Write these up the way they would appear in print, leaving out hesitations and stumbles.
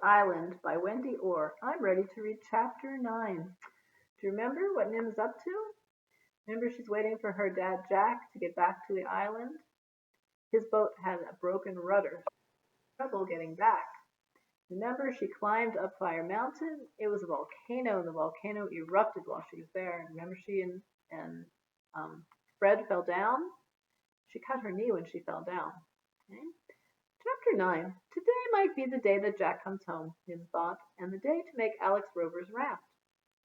Island by Wendy Orr. I'm ready to read chapter 9. Do you remember what Nim is up to? Remember she's waiting for her dad Jack to get back to the island? His boat had a broken rudder. Trouble getting back. Remember she climbed up Fire Mountain? It was a volcano and the volcano erupted while she was there. Remember she and Fred fell down? She cut her knee when she fell down. Okay? Chapter 9. Today might be the day that Jack comes home, Nim thought, and the day to make Alex Rover's raft.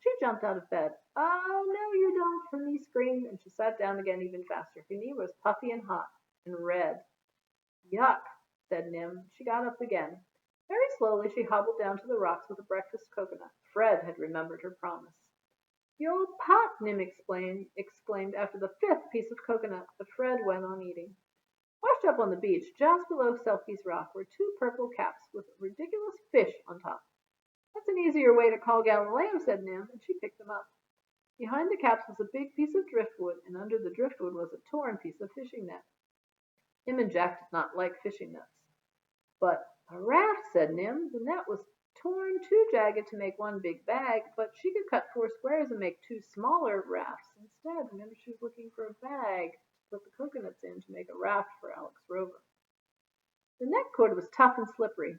She jumped out of bed. Oh, no, you don't, her knee screamed, and she sat down again even faster. Her knee was puffy and hot and red. Yuck, said Nim. She got up again. Very slowly she hobbled down to the rocks with a breakfast coconut. Fred had remembered her promise. The old pot, Nim exclaimed after the 5th piece of coconut, but Fred went on eating. Washed up on the beach, just below Selkie's rock, were 2 purple caps with a ridiculous fish on top. That's an easier way to call Galileo, said Nim, and she picked them up. Behind the caps was a big piece of driftwood, and under the driftwood was a torn piece of fishing net. Nim and Jack did not like fishing nets. But a raft, said Nim. The net was torn too jagged to make one big bag, but she could cut 4 squares and make 2 smaller rafts instead. Remember, she was looking for a bag to put the coconuts in to make a raft for Alex Rover. The net cord was tough and slippery.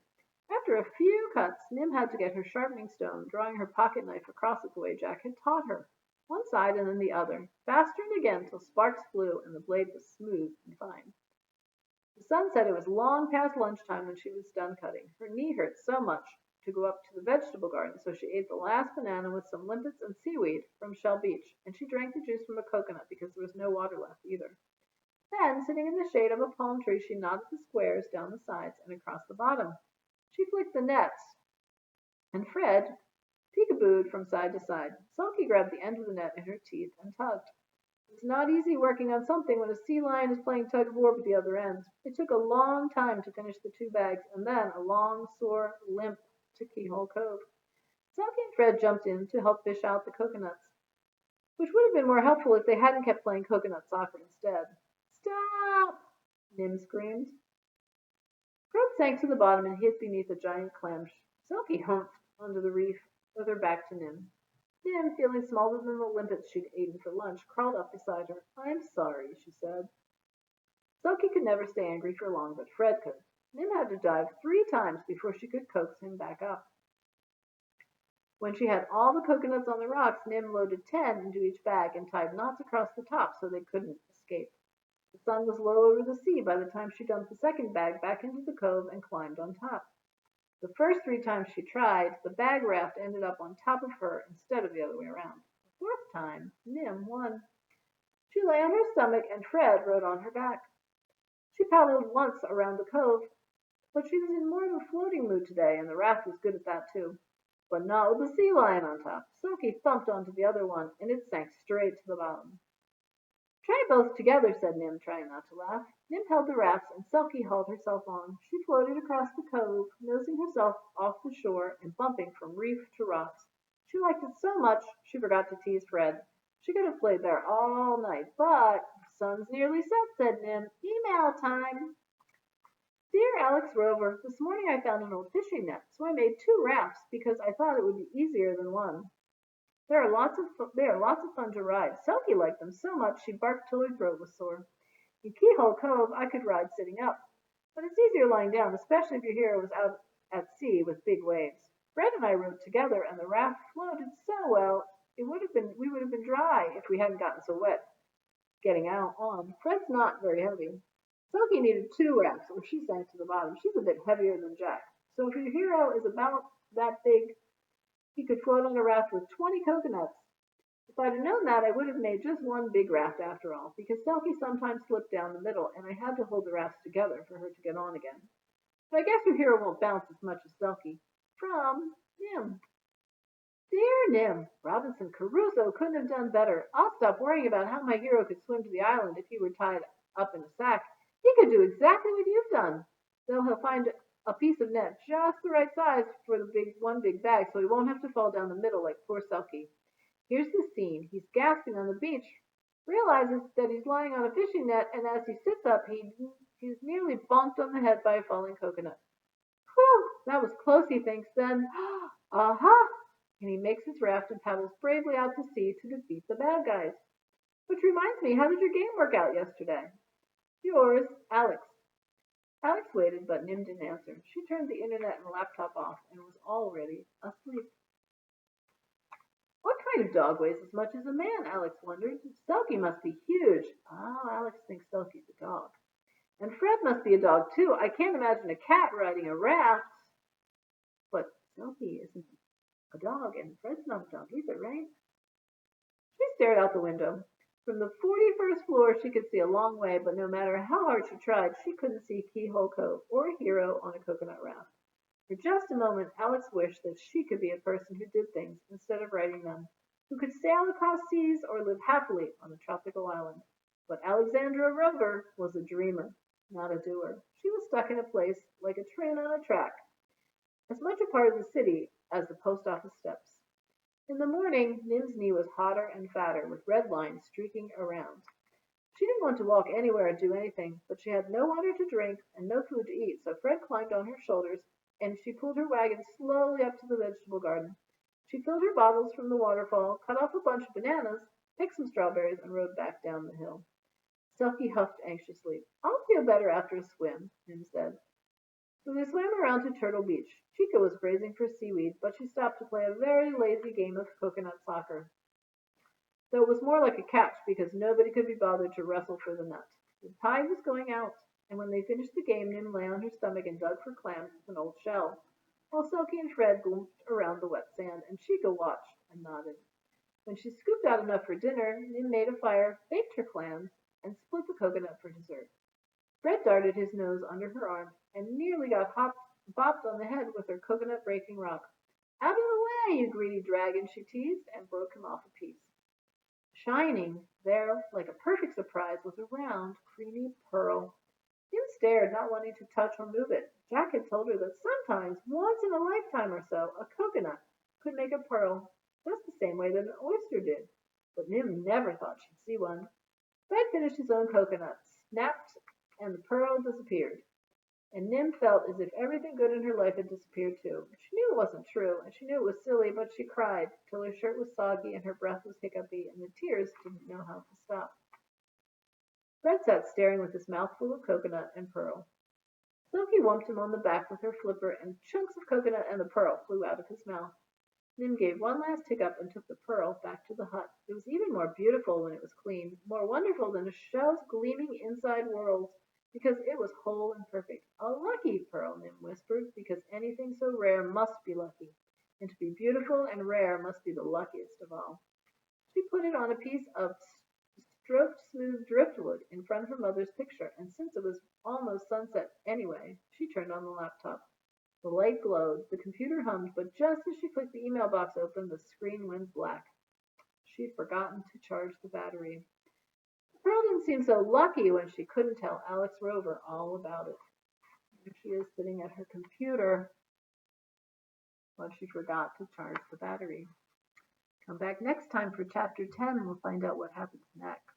After a few cuts, Nim had to get her sharpening stone, drawing her pocket knife across it the way Jack had taught her, one side and then the other, faster and again till sparks flew and the blade was smooth and fine. The sun said it was long past lunchtime when she was done cutting. Her knee hurt so much to go up to the vegetable garden, so she ate the last banana with some limpets and seaweed from Shell Beach, and she drank the juice from a coconut because there was no water left either. Then, sitting in the shade of a palm tree, she knotted the squares down the sides and across the bottom. She flicked the nets, and Fred peekabooed from side to side. Sulky grabbed the end of the net in her teeth and tugged. It's not easy working on something when a sea lion is playing tug of war with the other end. It took a long time to finish the 2 bags, and then a long, sore limp to Keyhole Cove. Sulky and Fred jumped in to help fish out the coconuts, which would have been more helpful if they hadn't kept playing coconut soccer instead. Stop! Nim screamed. Fred sank to the bottom and hid beneath a giant clam. Sulky humped onto the reef with her back to Nim. Nim, feeling smaller than the limpets she'd eaten for lunch, crawled up beside her. I'm sorry, she said. Sulky could never stay angry for long, but Fred could. Nim had to dive 3 times before she could coax him back up. When she had all the coconuts on the rocks, Nim loaded 10 into each bag and tied knots across the top so they couldn't escape. The sun was low over the sea by the time she dumped the 2nd bag back into the cove and climbed on top. The first 3 times she tried, the bag raft ended up on top of her instead of the other way around. The 4th time, Nim won. She lay on her stomach and Fred rode on her back. She paddled once around the cove, but she was in more of a floating mood today, and the raft was good at that too. But not with the sea lion on top. Sulky thumped onto the other one, and it sank straight to the bottom. Try both together, said Nim, trying not to laugh. Nim held the rafts, and Sulky hauled herself on. She floated across the cove, nosing herself off the shore and bumping from reef to rocks. She liked it so much she forgot to tease Fred. She could have played there all night, but the sun's nearly set, said Nim. Email time. Dear Alex Rover, this morning I found an old fishing net, so I made 2 rafts because I thought it would be easier than one. They are lots of fun to ride. Sulky liked them so much she barked till her throat was sore. In Keyhole Cove I could ride sitting up, but it's easier lying down, especially if your hero was out at sea with big waves. Fred and I rode together, and the raft floated so well we would have been dry if we hadn't gotten so wet getting out on. Fred's not very heavy. Sulky needed 2 rafts, or she sank to the bottom. She's a bit heavier than Jack. So if your hero is about that big, he could float on a raft with 20 coconuts. If I'd have known that, I would have made just 1 big raft after all, because Sulky sometimes slipped down the middle, and I had to hold the rafts together for her to get on again. But I guess your hero won't bounce as much as Sulky. From Nim. Dear Nim, Robinson Crusoe couldn't have done better. I'll stop worrying about how my hero could swim to the island if he were tied up in a sack. He could do exactly what you've done. Though he'll find a piece of net just the right size for the one big bag, so he won't have to fall down the middle like poor Sulky. Here's the scene. He's gasping on the beach, realizes that he's lying on a fishing net, and as he sits up, he's nearly bonked on the head by a falling coconut. Whew! That was close, he thinks. Then, aha! And he makes his raft and paddles bravely out to sea to defeat the bad guys. Which reminds me, how did your game work out yesterday? Yours, Alex. Alex waited, but Nim didn't answer. She turned the internet and laptop off and was already asleep. What kind of dog weighs as much as a man? Alex wondered. Selkie must be huge. Oh, Alex thinks Selkie's a dog. And Fred must be a dog too. I can't imagine a cat riding a raft. But Selkie isn't a dog, and Fred's not a dog either, right? She stared out the window. From the 41st floor she could see a long way, but no matter how hard she tried, she couldn't see Keyhole Cove or a hero on a coconut raft. For just a moment Alex wished that she could be a person who did things instead of writing them, who could sail across seas or live happily on a tropical island. But Alexandra Rover was a dreamer, not a doer. She was stuck in a place like a train on a track, as much a part of the city as the post office steps. In the morning, Nim's knee was hotter and fatter, with red lines streaking around. She didn't want to walk anywhere or do anything, but she had no water to drink and no food to eat, so Fred climbed on her shoulders and she pulled her wagon slowly up to the vegetable garden. She filled her bottles from the waterfall, cut off a bunch of bananas, picked some strawberries, and rode back down the hill. Selkie huffed anxiously. I'll feel better after a swim, Nim said. So they swam around to Turtle Beach. Chica was grazing for seaweed, but she stopped to play a very lazy game of coconut soccer, though it was more like a catch because nobody could be bothered to wrestle for the nut. The tide was going out, and when they finished the game, Nim lay on her stomach and dug for clams with an old shell, while Selkie and Fred glimpsed around the wet sand, and Chica watched and nodded. When she scooped out enough for dinner, Nim made a fire, baked her clams, and split the coconut for dessert. Fred darted his nose under her arm and nearly got bopped on the head with her coconut-breaking rock. Out of the way, you greedy dragon, she teased, and broke him off a piece. Shining there like a perfect surprise was a round, creamy pearl. Jim stared, not wanting to touch or move it. Jack had told her that sometimes, once in a lifetime or so, a coconut could make a pearl just the same way that an oyster did. But Nim never thought she'd see one. Fred finished his own coconut, snapped, and the pearl disappeared. And Nim felt as if everything good in her life had disappeared too. She knew it wasn't true, and she knew it was silly, but she cried till her shirt was soggy and her breath was hiccupy, and the tears didn't know how to stop. Fred sat staring with his mouth full of coconut and pearl. Silky whumped him on the back with her flipper, and chunks of coconut and the pearl flew out of his mouth. Nim gave one last hiccup and took the pearl back to the hut. It was even more beautiful when it was clean, more wonderful than a shell's gleaming inside world, because it was whole and perfect. A lucky pearl, Nim whispered, because anything so rare must be lucky, and to be beautiful and rare must be the luckiest of all. She put it on a piece of stroked smooth driftwood in front of her mother's picture, and since it was almost sunset anyway, she turned on the laptop. The light glowed, the computer hummed, but just as she clicked the email box open, the screen went black. She'd forgotten to charge the battery. The pearl didn't seem so lucky when she couldn't tell Alex Rover all about it. Here she is sitting at her computer when she forgot to charge the battery. Come back next time for chapter 10 and we'll find out what happens next.